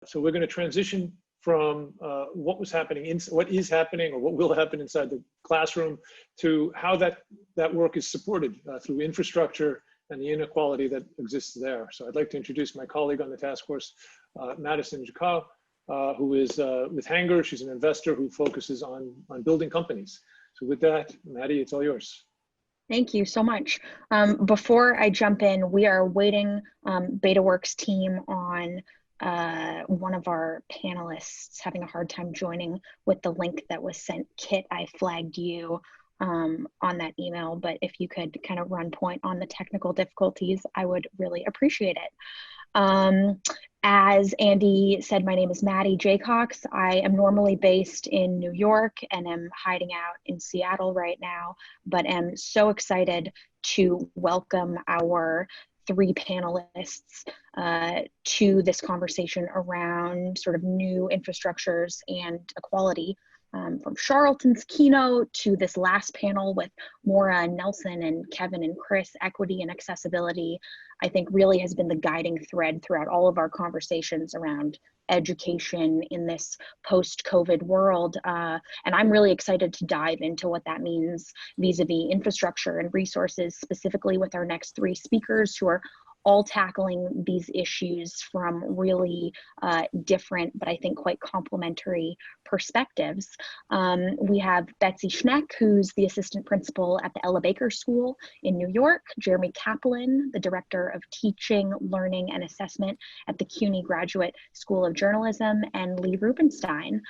So we're going to transition from what is happening or what will happen inside the classroom to how that work is supported through infrastructure and the inequality that exists there. So I'd like to introduce my colleague on the task force, Madison Jacox, who is with Hangar. She's an investor who focuses on building companies. So with that, Madi, it's all yours. Thank you so much. Before I jump in, we are waiting BetaWorks team on one of our panelists having a hard time joining with the link that was sent. Kit, I flagged you on that email, but if you could kind of run point on the technical difficulties, I would really appreciate it. As Andy said, my name is Madi Jacox. I am normally based in New York and am hiding out in Seattle right now, but am so excited to welcome our three panelists to this conversation around sort of new infrastructures and equality. From Charlton's keynote to this last panel with Maura, Nelson, and Kevin and Chris, equity and accessibility, I think really has been the guiding thread throughout all of our conversations around education in this post-COVID world. And I'm really excited to dive into what that means vis-a-vis infrastructure and resources, specifically with our next three speakers who are all tackling these issues from really different, but I think quite complementary perspectives. We have Betsy Schneck, who's the assistant principal at the Ella Baker School in New York, Jeremy Caplan, the director of teaching, learning, and assessment at the CUNY Graduate School of Journalism, and Lee Rubenstein,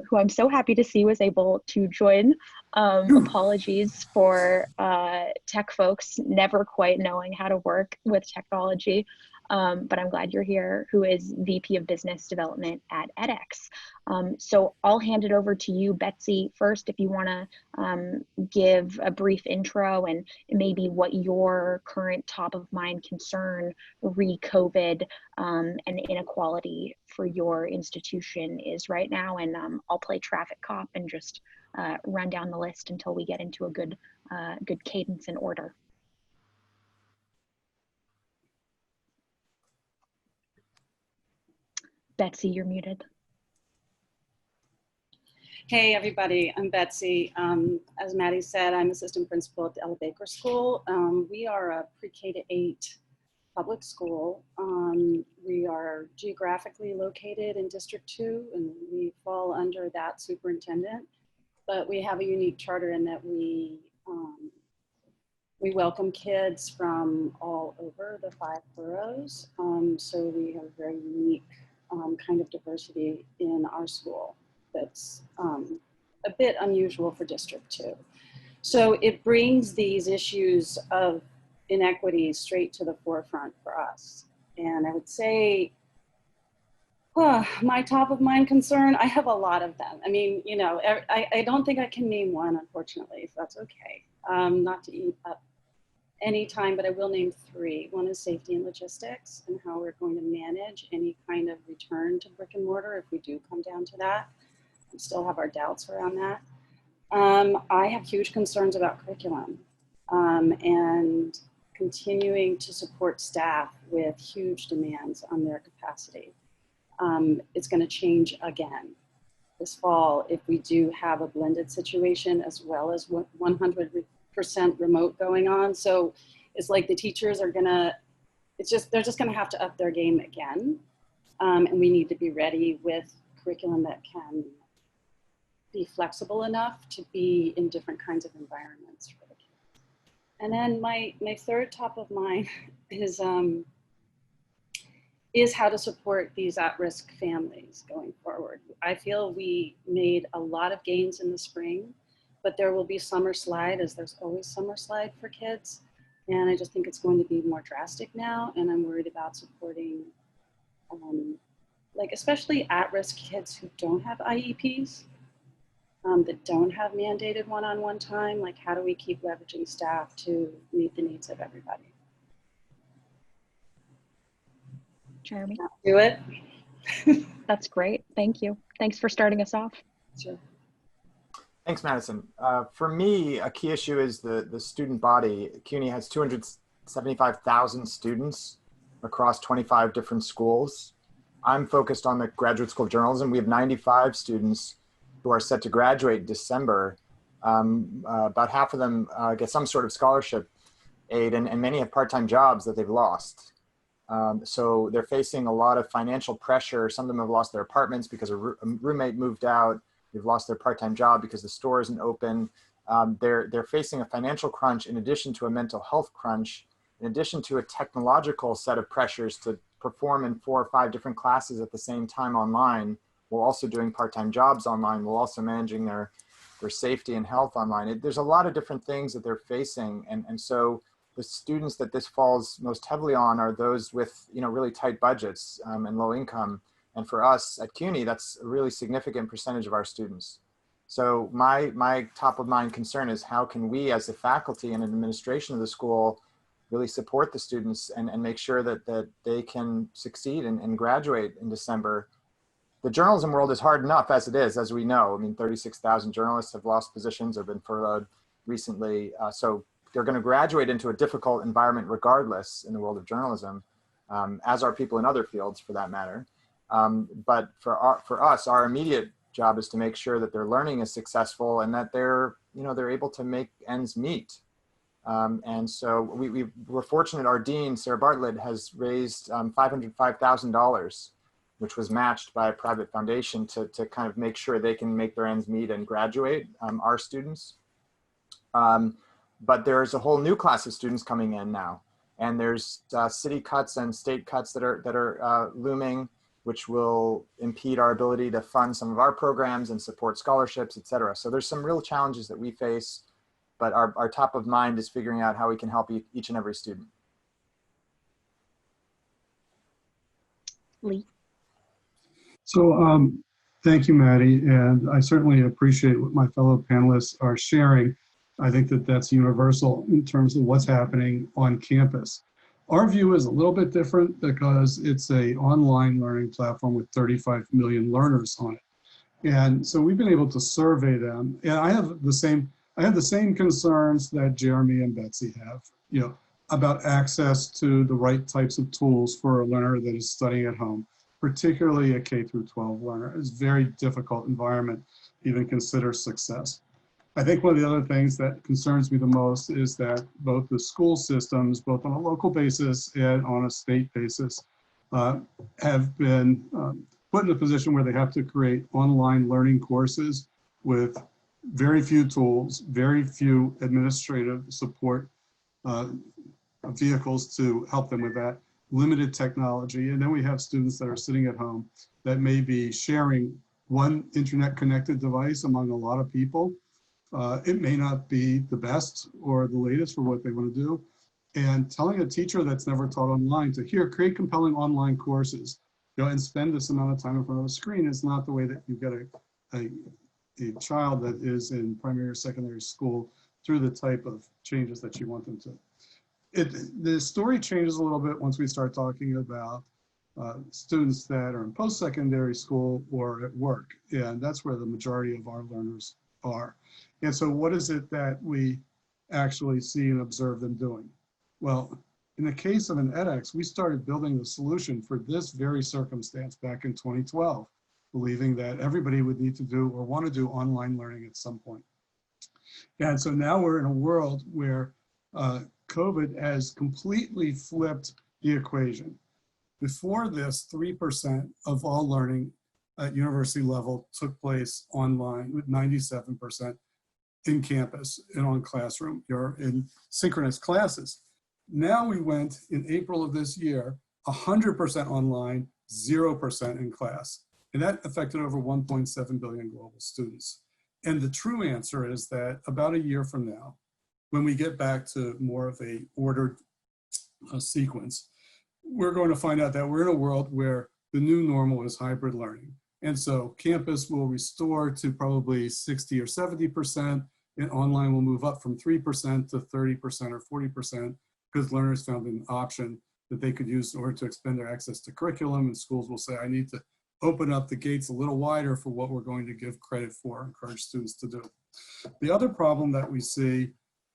who I'm so happy to see was able to join. Apologies for tech folks never quite knowing how to work with technology, but I'm glad you're here, who is VP of Business Development at edX. So I'll hand it over to you, Betsy, first, if you want to give a brief intro and maybe what your current top of mind concern re-COVID and inequality for your institution is right now. And I'll play traffic cop and just run down the list until we get into a good cadence and order. Betsy, you're muted. Hey everybody, I'm Betsy. As Madi said, I'm assistant principal at the Ella Baker School. We are a pre-K to 8 public school. We are geographically located in District 2 and we fall under that superintendent. But we have a unique charter in that we welcome kids from all over the 5 boroughs. So we have a very unique kind of diversity in our school that's a bit unusual for District 2. So it brings these issues of inequity straight to the forefront for us. And I would say, my top of mind concern, I have a lot of them. I mean, you know, I don't think I can name one, unfortunately, if that's okay. Not to eat up any time, but I will name 3. One is safety and logistics and how we're going to manage any kind of return to brick and mortar if we do come down to that. We still have our doubts around that. I have huge concerns about curriculum and continuing to support staff with huge demands on their capacity. It's going to change again this fall if we do have a blended situation as well as 100% remote going on. So it's like the teachers are gonna, they're just gonna have to up their game again. And we need to be ready with curriculum that can be flexible enough to be in different kinds of environments for the kids. And then my third top of mind is how to support these at-risk families going forward. I feel we made a lot of gains in the spring, but there will be summer slide, as there's always summer slide for kids. And I just think it's going to be more drastic now. And I'm worried about supporting, like especially at-risk kids who don't have IEPs, that don't have mandated one-on-one time. Like how do we keep leveraging staff to meet the needs of everybody? Jeremy? Do it. That's great. Thank you. Thanks for starting us off. Sure. Thanks, Madison. For me, a key issue is the student body. CUNY has 275,000 students across 25 different schools. I'm focused on the Graduate School of Journalism. We have 95 students who are set to graduate in December. About half of them get some sort of scholarship aid, and many have part-time jobs that they've lost. So they're facing a lot of financial pressure. Some of them have lost their apartments because a roommate moved out. They've lost their part-time job because the store isn't open. They're facing a financial crunch in addition to a mental health crunch, in addition to a technological set of pressures to perform in 4 or 5 different classes at the same time online, while also doing part-time jobs online, while also managing their safety and health online. There's a lot of different things that they're facing. And so the students that this falls most heavily on are those with, really tight budgets and low income. And for us at CUNY, that's a really significant percentage of our students. So my top of mind concern is how can we as a faculty and administration of the school really support the students and make sure that they can succeed and graduate in December. The journalism world is hard enough as it is, as we know. I mean, 36,000 journalists have lost positions or been furloughed recently. So they're going to graduate into a difficult environment regardless in the world of journalism, as are people in other fields for that matter. But for us, our immediate job is to make sure that their learning is successful and that they're able to make ends meet. And so we're fortunate. Our dean, Sarah Bartlett, has raised $505,000, which was matched by a private foundation to kind of make sure they can make their ends meet and graduate, our students. But there's a whole new class of students coming in now, and there's city cuts and state cuts that are looming, which will impede our ability to fund some of our programs and support scholarships, et cetera. So there's some real challenges that we face, but our top of mind is figuring out how we can help each and every student. Lee. So thank you, Maddie, and I certainly appreciate what my fellow panelists are sharing. I think that that's universal in terms of what's happening on campus. Our view is a little bit different because it's an online learning platform with 35 million learners on it. And so we've been able to survey them. And I have the same concerns that Jeremy and Betsy have, about access to the right types of tools for a learner that is studying at home, particularly a K through 12 learner. It's a very difficult environment to even consider success. I think one of the other things that concerns me the most is that both the school systems, both on a local basis and on a state basis, have been put in a position where they have to create online learning courses with very few tools, very few administrative support vehicles to help them with that, limited technology. And then we have students that are sitting at home that may be sharing one internet connected device among a lot of people. It may not be the best or the latest for what they want to do. And telling a teacher that's never taught online to create compelling online courses, and spend this amount of time in front of a screen is not the way that you get a child that is in primary or secondary school through the type of changes that you want them to. The story changes a little bit once we start talking about students that are in post-secondary school or at work. And that's where the majority of our learners are. And so what is it that we actually see and observe them doing? Well, in the case of an edX, we started building the solution for this very circumstance back in 2012, believing that everybody would need to do or want to do online learning at some point. And so now we're in a world where COVID has completely flipped the equation. Before this, 3% of all learning at university level took place online, with 97% in campus and on classroom or in synchronous classes. Now we went in April of this year, 100% online, 0% in class. And that affected over 1.7 billion global students. And the true answer is that about a year from now, when we get back to more of a ordered sequence, we're going to find out that we're in a world where the new normal is hybrid learning. And so campus will restore to probably 60 or 70%, and online will move up from 3% to 30% or 40%, because learners found an option that they could use in order to expand their access to curriculum, and schools will say, I need to open up the gates a little wider for what we're going to give credit for, encourage students to do. The other problem that we see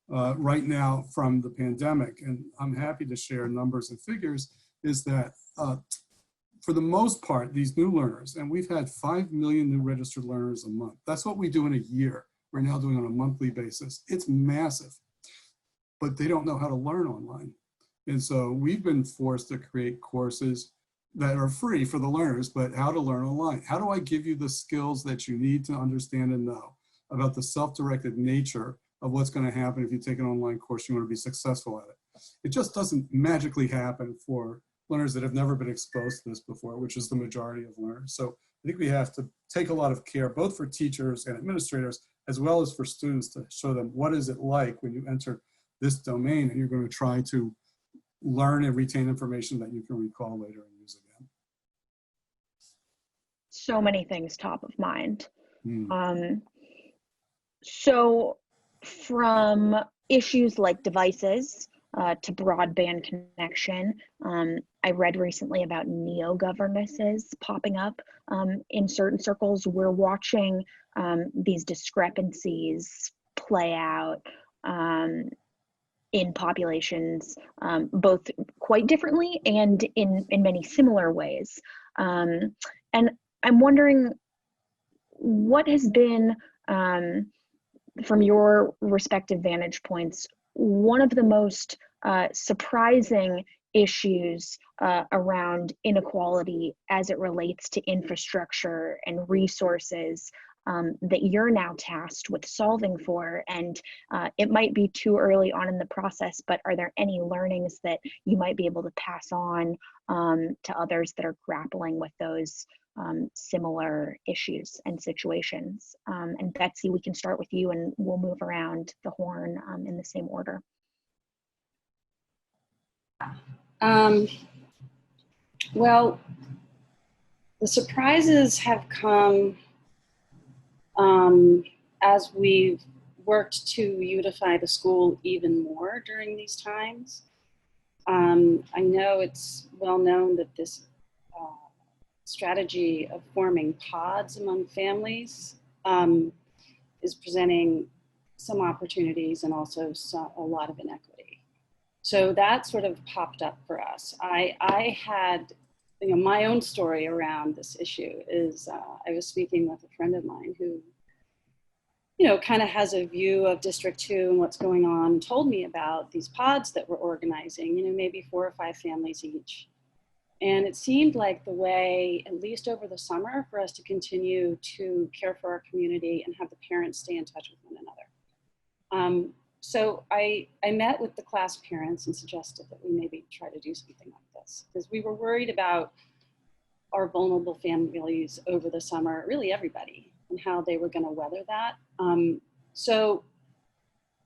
right now from the pandemic, and I'm happy to share numbers and figures, is that for the most part, these new learners, and we've had 5 million new registered learners a month. That's what we do in a year. We're now doing on a monthly basis. It's massive, but they don't know how to learn online. And so we've been forced to create courses that are free for the learners, but how to learn online. How do I give you the skills that you need to understand and know about the self-directed nature of what's going to happen if you take an online course, you want to be successful at it. It just doesn't magically happen for learners that have never been exposed to this before, which is the majority of learners. So I think we have to take a lot of care, both for teachers and administrators, as well as for students, to show them what is it like when you enter this domain and you're going to try to learn and retain information that you can recall later and use again. So many things top of mind. So from issues like devices to broadband connection, I read recently about neo-governesses popping up in certain circles. We're watching these discrepancies play out in populations, both quite differently and in many similar ways. And I'm wondering, what has been, from your respective vantage points, one of the most surprising issues around inequality as it relates to infrastructure and resources that you're now tasked with solving for? And it might be too early on in the process, but are there any learnings that you might be able to pass on to others that are grappling with those similar issues and situations? And Betsy, we can start with you and we'll move around the horn in the same order. Well, the surprises have come as we've worked to unify the school even more during these times. I know it's well known that this strategy of forming pods among families is presenting some opportunities and also a lot of inequity. So that sort of popped up for us. I had, my own story around this issue is I was speaking with a friend of mine who, kind of has a view of District 2 and what's going on, told me about these pods that we're organizing, maybe 4 or 5 families each. And it seemed like the way, at least over the summer, for us to continue to care for our community and have the parents stay in touch with one another. So I met with the class parents and suggested that we maybe try to do something like this, because we were worried about our vulnerable families over the summer, really everybody, and how they were going to weather that.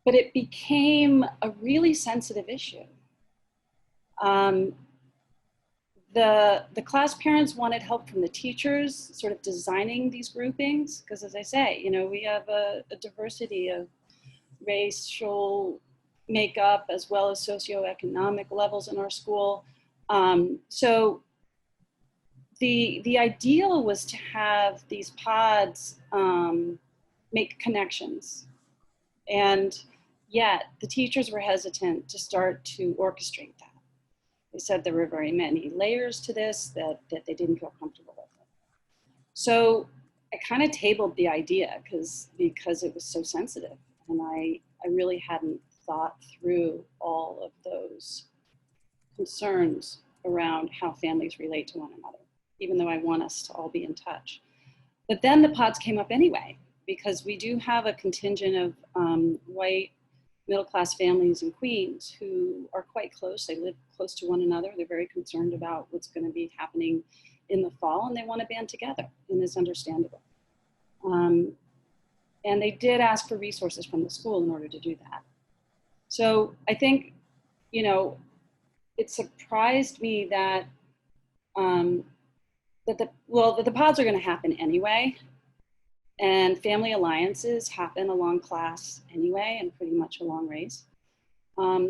But it became a really sensitive issue. The class parents wanted help from the teachers sort of designing these groupings, because as I say, we have a diversity of racial makeup as well as socioeconomic levels in our school. So the ideal was to have these pods make connections. And yet the teachers were hesitant to start to orchestrate that. They said there were very many layers to this that they didn't feel comfortable with it. So I kind of tabled the idea because it was so sensitive. And I really hadn't thought through all of those concerns around how families relate to one another, even though I want us to all be in touch. But then the pods came up anyway, because we do have a contingent of white middle-class families in Queens who are quite close. They live close to one another. They're very concerned about what's going to be happening in the fall, and they want to band together, and it's understandable. And they did ask for resources from the school in order to do that. So I think, it surprised me that the pods are going to happen anyway. And family alliances happen along class anyway, and pretty much along race.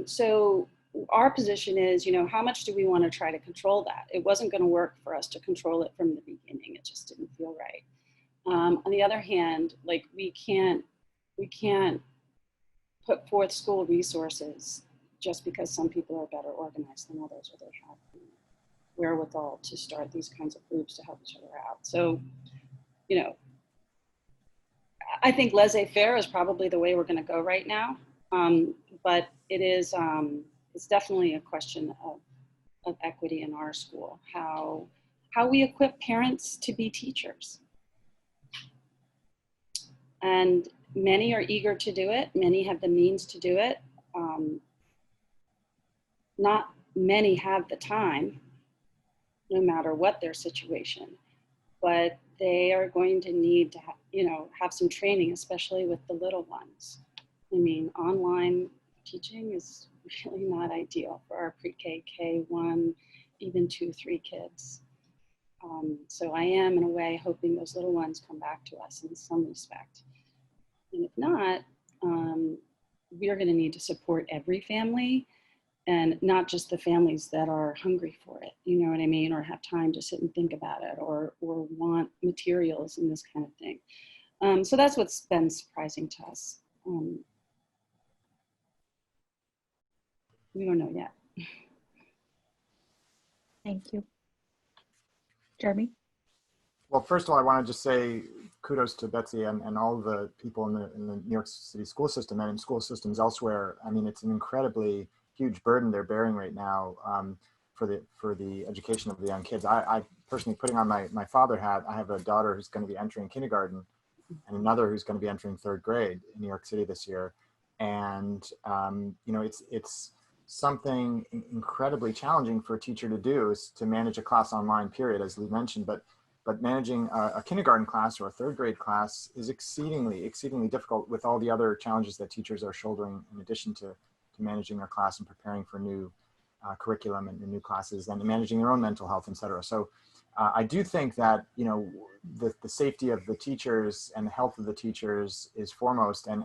So our position is, how much do we want to try to control that? It wasn't going to work for us to control it from the beginning. It just didn't feel right. On the other hand, we can't put forth school resources just because some people are better organized than others or they have. wherewithal to start these kinds of groups to help each other out. So, you know, I think laissez-faire is probably the way we're going to go right now. But it is, it's definitely a question of equity in our school, how we equip parents to be teachers. And many are eager to do it. Many have the means to do it. Not many have the time, no matter what their situation, but they are going to need to have some training, especially with the little ones. I mean, online teaching is really not ideal for our pre-K, K1, even 2, 3 kids. So I am, in a way, hoping those little ones come back to us in some respect. And if not, we are going to need to support every family, and not just the families that are hungry for it, you know what I mean, or have time to sit and think about it, or want materials and this kind of thing. So that's what's been surprising to us. We don't know yet. Thank you. Jeremy? Well, first of all, I want to just say kudos to Betsy and all the people in the New York City school system and in school systems elsewhere. I mean, it's an incredibly huge burden they're bearing right now for the education of the young kids. I personally, putting on my father hat, I have a daughter who's going to be entering kindergarten and another who's going to be entering 3rd grade in New York City this year. And, you know, it's something incredibly challenging for a teacher to do, is to manage a class online, period, as Lee mentioned, but managing a kindergarten class or a 3rd grade class is exceedingly difficult, with all the other challenges that teachers are shouldering in addition to managing their class and preparing for new curriculum and new classes, and managing their own mental health, et cetera. So I do think that, you know, the safety of the teachers and the health of the teachers is foremost, and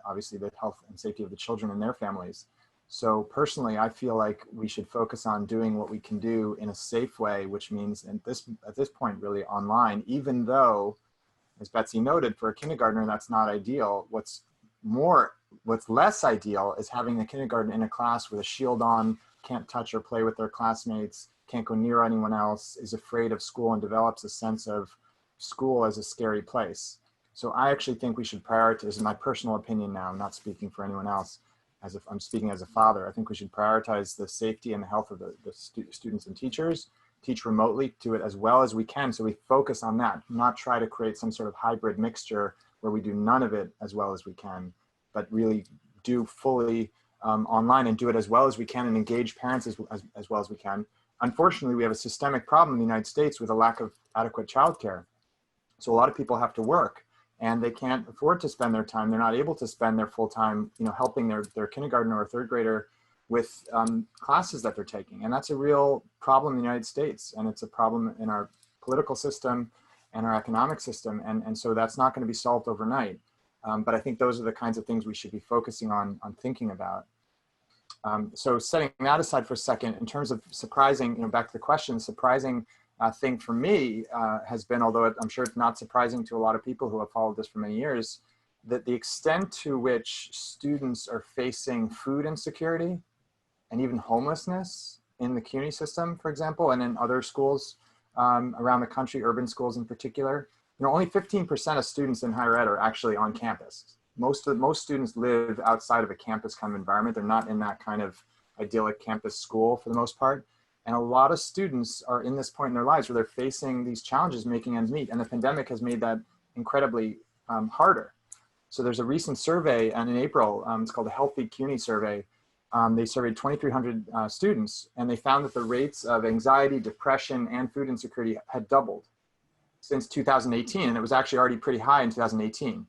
obviously the health and safety of the children and their families. So personally, I feel like we should focus on doing what we can do in a safe way, which means at this point really online, even though, as Betsy noted, for a kindergartner, that's not ideal. What's less ideal is having a kindergarten in a class with a shield on, can't touch or play with their classmates, can't go near anyone else, is afraid of school, and develops a sense of school as a scary place. So I actually think we should prioritize, this is my personal opinion now, I'm not speaking for anyone else, as if I'm speaking as a father, I think we should prioritize the safety and the health of the students and teachers, teach remotely, do it as well as we can, so we focus on that, not try to create some sort of hybrid mixture where we do none of it as well as we can, but really do fully online and do it as well as we can, and engage parents as well as we can. Unfortunately, we have a systemic problem in the United States with a lack of adequate childcare. So a lot of people have to work, and they can't afford to spend their time. They're not able to spend their full time, you know, helping their kindergartner or 3rd grader with classes that they're taking. And that's a real problem in the United States. And it's a problem in our political system and our economic system. And so that's not going to be solved overnight. But I think those are the kinds of things we should be focusing on thinking about. So setting that aside for a second, in terms of surprising, you know, back to the question, surprising thing for me has been, although I'm sure it's not surprising to a lot of people who have followed this for many years, that the extent to which students are facing food insecurity and even homelessness in the CUNY system, for example, and in other schools around the country, urban schools in particular. You know, only 15% of students in higher ed are actually on campus. Most students live outside of a campus kind of environment. They're not in that kind of idyllic campus school for the most part. And a lot of students are in this point in their lives where they're facing these challenges making ends meet. And the pandemic has made that incredibly harder. So there's a recent survey, and in April, it's called the Healthy CUNY survey. They surveyed 2,300 students, and they found that the rates of anxiety, depression, and food insecurity had doubled since 2018. And it was actually already pretty high in 2018.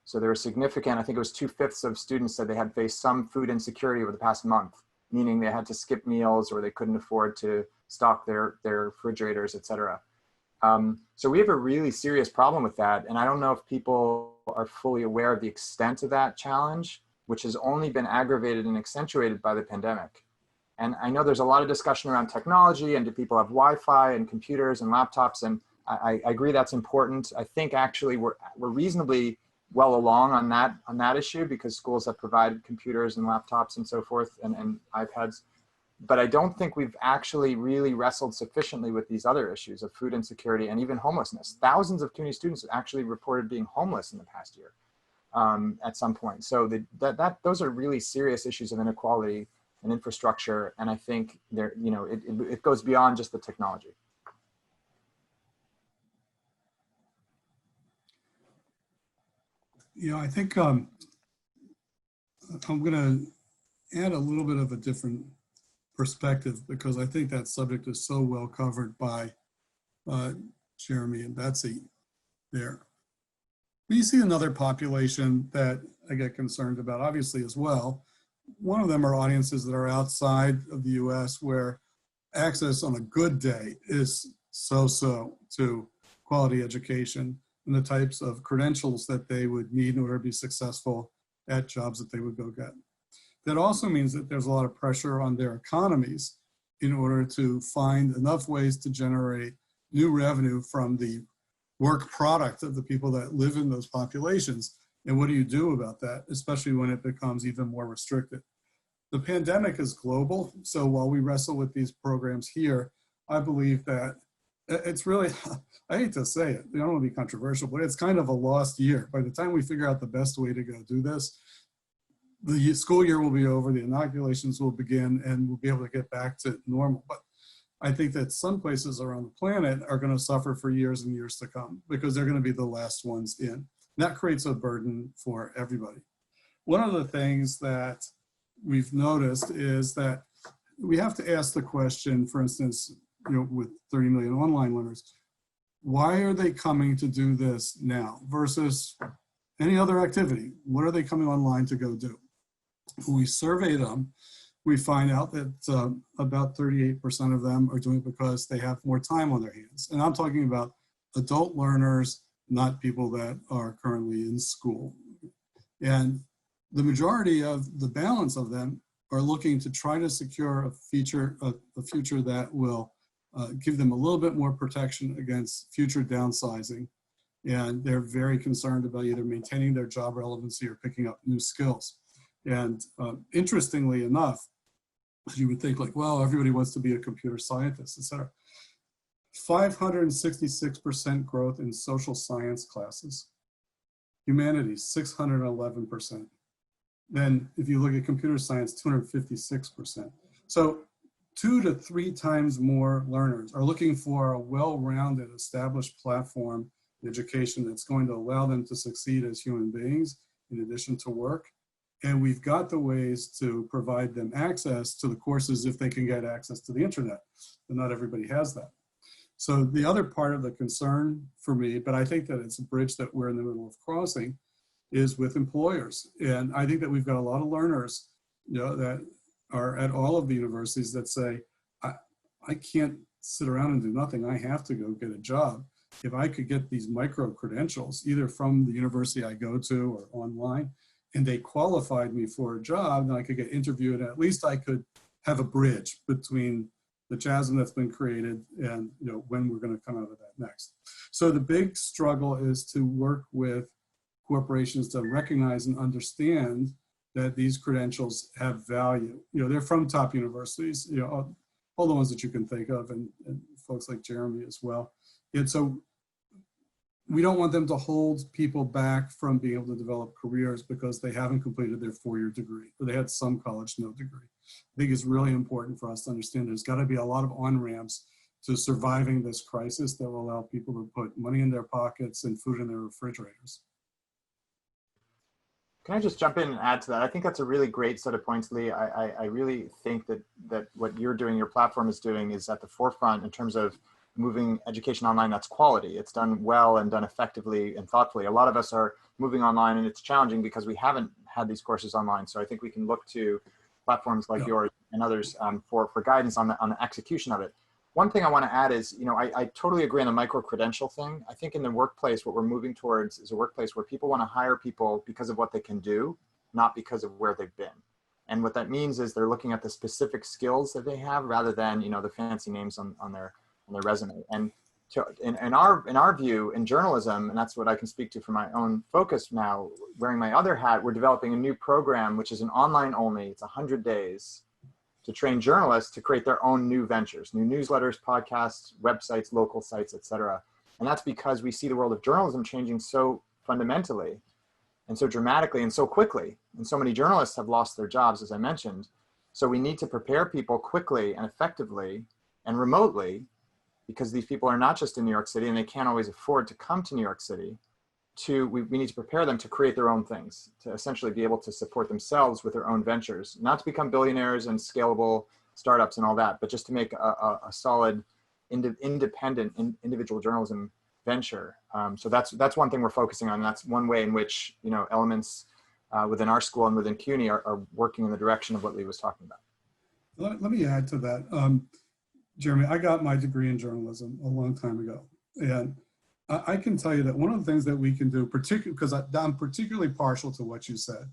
So there was significant, I think it was 2/5 of students said they had faced some food insecurity over the past month, meaning they had to skip meals or they couldn't afford to stock their refrigerators, et cetera. So we have a really serious problem with that. And I don't know if people are fully aware of the extent of that challenge, which has only been aggravated and accentuated by the pandemic. And I know there's a lot of discussion around technology and do people have Wi-Fi and computers and laptops, and I agree that's important. I think actually we're reasonably well along on that issue, because schools have provided computers and laptops and so forth and iPads. But I don't think we've actually really wrestled sufficiently with these other issues of food insecurity and even homelessness. Thousands of CUNY students have actually reported being homeless in the past year at some point. So those are really serious issues of inequality and infrastructure. And I think it goes beyond just the technology. I think I'm going to add a little bit of a different perspective, because I think that subject is so well covered by Jeremy and Betsy there. We see another population that I get concerned about, obviously, as well. One of them are audiences that are outside of the US, where access on a good day is so-so to quality education and the types of credentials that they would need in order to be successful at jobs that they would go get. That also means that there's a lot of pressure on their economies in order to find enough ways to generate new revenue from the work product of the people that live in those populations. And what do you do about that, especially when it becomes even more restricted? The pandemic is global, so while we wrestle with these programs here, I believe that it's really, I hate to say it, I don't want to be controversial, but it's kind of a lost year. By the time we figure out the best way to go do this, the school year will be over, the inoculations will begin, and we'll be able to get back to normal. But I think that some places around the planet are going to suffer for years and years to come, because they're going to be the last ones in. And that creates a burden for everybody. One of the things that we've noticed is that we have to ask the question, for instance, with 30 million online learners, why are they coming to do this now versus any other activity? What are they coming online to go do? When we survey them, we find out that about 38% of them are doing it because they have more time on their hands. And I'm talking about adult learners, not people that are currently in school. And the majority of the balance of them are looking to try to secure a future that will give them a little bit more protection against future downsizing. And they're very concerned about either maintaining their job relevancy or picking up new skills. And interestingly enough, you would think like, well, everybody wants to be a computer scientist, et cetera. 566% growth in social science classes. Humanities, 611%. Then if you look at computer science, 256%. So 2 to 3 times more learners are looking for a well-rounded, established platform in education that's going to allow them to succeed as human beings in addition to work. And we've got the ways to provide them access to the courses if they can get access to the internet. But not everybody has that. So the other part of the concern for me, but I think that it's a bridge that we're in the middle of crossing, is with employers. And I think that we've got a lot of learners, that are at all of the universities that say, I can't sit around and do nothing. I have to go get a job. If I could get these micro credentials, either from the university I go to or online, and they qualified me for a job, then I could get interviewed, and at least I could have a bridge between the chasm that's been created and when we're going to come out of that next. So the big struggle is to work with corporations to recognize and understand that these credentials have value. They're from top universities, all the ones that you can think of, and folks like Jeremy as well. And so we don't want them to hold people back from being able to develop careers because they haven't completed their 4-year degree, or they had some college, no degree. I think it's really important for us to understand there's got to be a lot of on-ramps to surviving this crisis that will allow people to put money in their pockets and food in their refrigerators. Can I just jump in and add to that? I think that's a really great set of points, Lee. I really think that what you're doing, your platform is doing, is at the forefront in terms of moving education online that's quality. It's done well and done effectively and thoughtfully. A lot of us are moving online, and it's challenging because we haven't had these courses online. So I think we can look to platforms like yours and others for guidance on the execution of it. One thing I want to add is, I totally agree on the micro-credential thing. I think in the workplace, what we're moving towards is a workplace where people want to hire people because of what they can do, not because of where they've been. And what that means is they're looking at the specific skills that they have rather than, the fancy names on their resume. And in our view in journalism, and that's what I can speak to from my own focus now, wearing my other hat, we're developing a new program, which is an online only, it's 100 days, to train journalists to create their own new ventures, new newsletters, podcasts, websites, local sites, et cetera. And that's because we see the world of journalism changing so fundamentally and so dramatically and so quickly. And so many journalists have lost their jobs, as I mentioned. So we need to prepare people quickly and effectively and remotely, because these people are not just in New York City and they can't always afford to come to New York City. We need to prepare them to create their own things, to essentially be able to support themselves with their own ventures, not to become billionaires and scalable startups and all that, but just to make a solid, independent individual journalism venture. So that's one thing we're focusing on. That's one way in which, you know, elements within our school and within CUNY are working in the direction of what Lee was talking about. Let me add to that. Jeremy, I got my degree in journalism a long time ago. And I can tell you that one of the things that we can do, particularly because I'm particularly partial to what you said,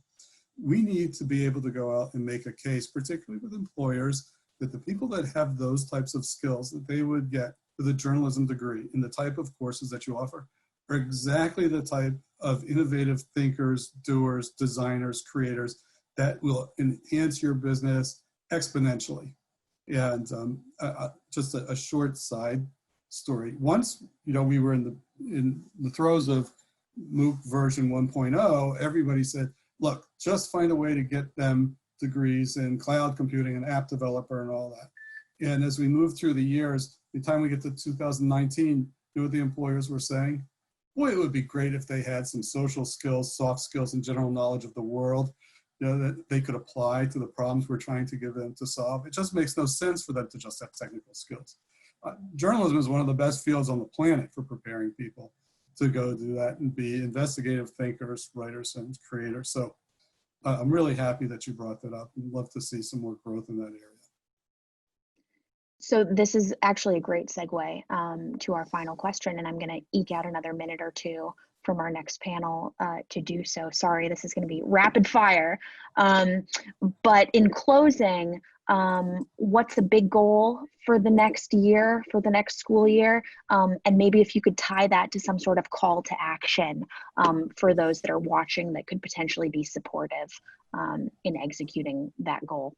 we need to be able to go out and make a case, particularly with employers, that the people that have those types of skills that they would get with a journalism degree in the type of courses that you offer are exactly the type of innovative thinkers, doers, designers, creators that will enhance your business exponentially. And just a short side story. Once, you know, we were in the throes of MOOC version 1.0, everybody said, look, just find a way to get them degrees in cloud computing and app developer and all that. And as we move through the years, by the time we get to 2019, you know what the employers were saying? Boy, it would be great if they had some social skills, soft skills, and general knowledge of the world, you know, that they could apply to the problems we're trying to give them to solve. It just makes no sense for them to just have technical skills. Journalism is one of the best fields on the planet for preparing people to go do that and be investigative thinkers, writers, and creators. So I'm really happy that you brought that up and love to see some more growth in that area. So this is actually a great segue to our final question, and I'm going to eke out another minute or two from our next panel to do so. Sorry, this is going to be rapid fire. But in closing, what's the big goal for the next year, for the next school year? And maybe if you could tie that to some sort of call to action for those that are watching that could potentially be supportive in executing that goal.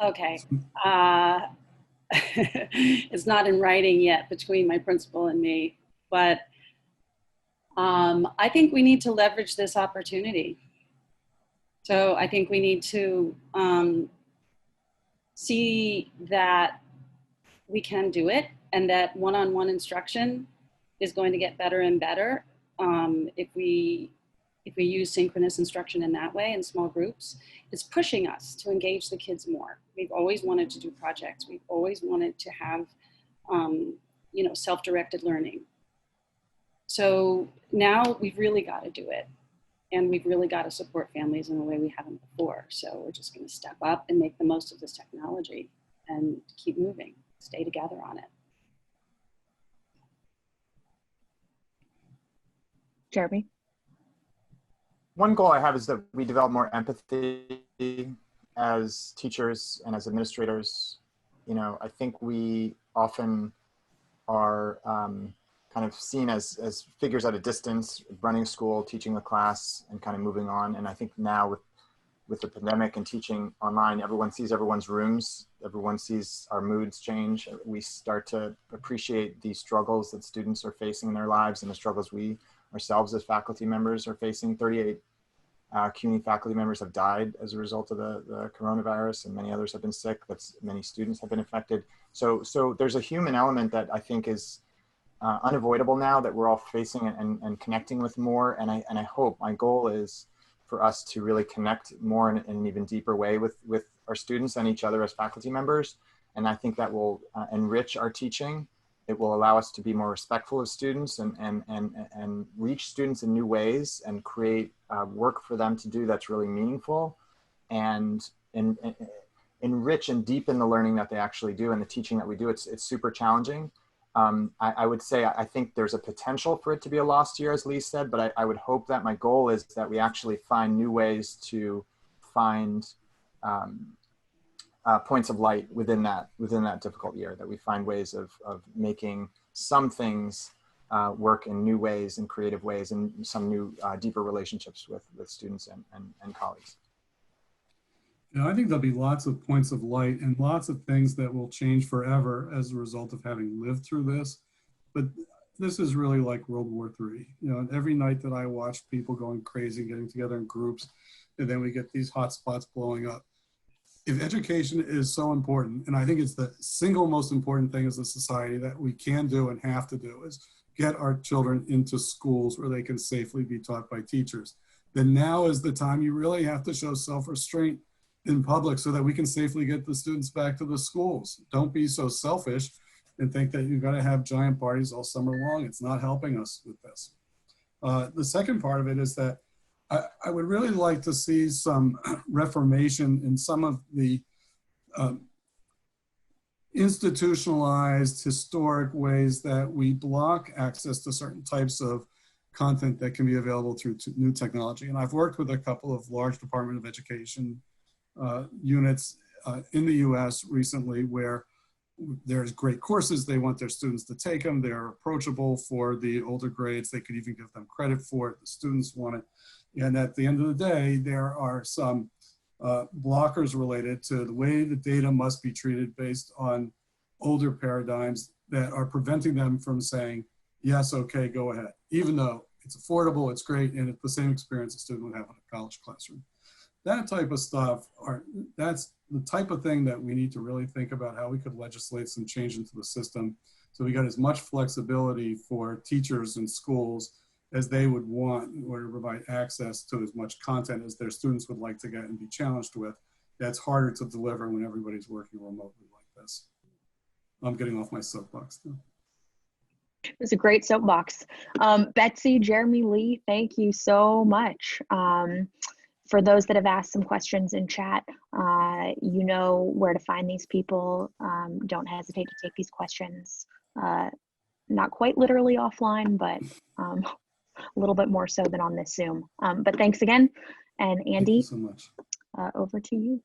Okay. It's not in writing yet between my principal and me, but I think we need to leverage this opportunity. So I think we need to see that we can do it and that one-on-one instruction is going to get better and better if we use synchronous instruction in that way in small groups. It's pushing us to engage the kids more. We've always wanted to do projects. We've always wanted to have, you know, self-directed learning. So now we've really got to do it. And we've really got to support families in a way we haven't before. So we're just going to step up and make the most of this technology and keep moving, stay together on it. Jeremy? One goal I have is that we develop more empathy as teachers and as administrators. You know, I think we often are kind of seen as figures at a distance, running school, teaching the class, and kind of moving on. And I think now with the pandemic and teaching online, everyone sees everyone's rooms, everyone sees our moods change. We start to appreciate the struggles that students are facing in their lives and the struggles we ourselves as faculty members are facing. 38 CUNY faculty members have died as a result of the coronavirus, and many others have been sick. Many students have been affected. So there's a human element that I think is unavoidable now that we're all facing and connecting with more. And I hope, my goal is for us to really connect more in an even deeper way with our students and each other as faculty members. And I think that will enrich our teaching. It will allow us to be more respectful of students and reach students in new ways and create work for them to do that's really meaningful and enrich and deepen the learning that they actually do and the teaching that we do. It's super challenging. I would say I think there's a potential for it to be a lost year, as Lee said, but I would hope that my goal is that we actually find new ways to find points of light within that difficult year, that we find ways of making some things work in new ways and creative ways and some new deeper relationships with students and colleagues. You know, I think there'll be lots of points of light and lots of things that will change forever as a result of having lived through this. But this is really like World War III. You know, and every night that I watch people going crazy, getting together in groups, and then we get these hot spots blowing up. If education is so important, and I think it's the single most important thing as a society that we can do and have to do, is get our children into schools where they can safely be taught by teachers. Then now is the time you really have to show self-restraint in public so that we can safely get the students back to the schools. Don't be so selfish and think that you've got to have giant parties all summer long. It's not helping us with this. The second part of it is that I would really like to see some reformation in some of the institutionalized historic ways that we block access to certain types of content that can be available through new technology. And I've worked with a couple of large Department of Education units in the US recently where there's great courses. They want their students to take them. They're approachable for the older grades. They could even give them credit for it. The students want it. And at the end of the day, there are some blockers related to the way the data must be treated based on older paradigms that are preventing them from saying, yes, okay, go ahead. Even though it's affordable, it's great, and it's the same experience a student would have in a college classroom. That type of stuff, that's the type of thing that we need to really think about how we could legislate some change into the system so we got as much flexibility for teachers and schools as they would want in order to provide access to as much content as their students would like to get and be challenged with. That's harder to deliver when everybody's working remotely like this. I'm getting off my soapbox now. It was a great soapbox. Betsy, Jeremy, Lee, thank you so much. For those that have asked some questions in chat, you know where to find these people. Don't hesitate to take these questions, not quite literally offline, but a little bit more so than on this Zoom. But thanks again. And Andy, Thank you so much. Over to you.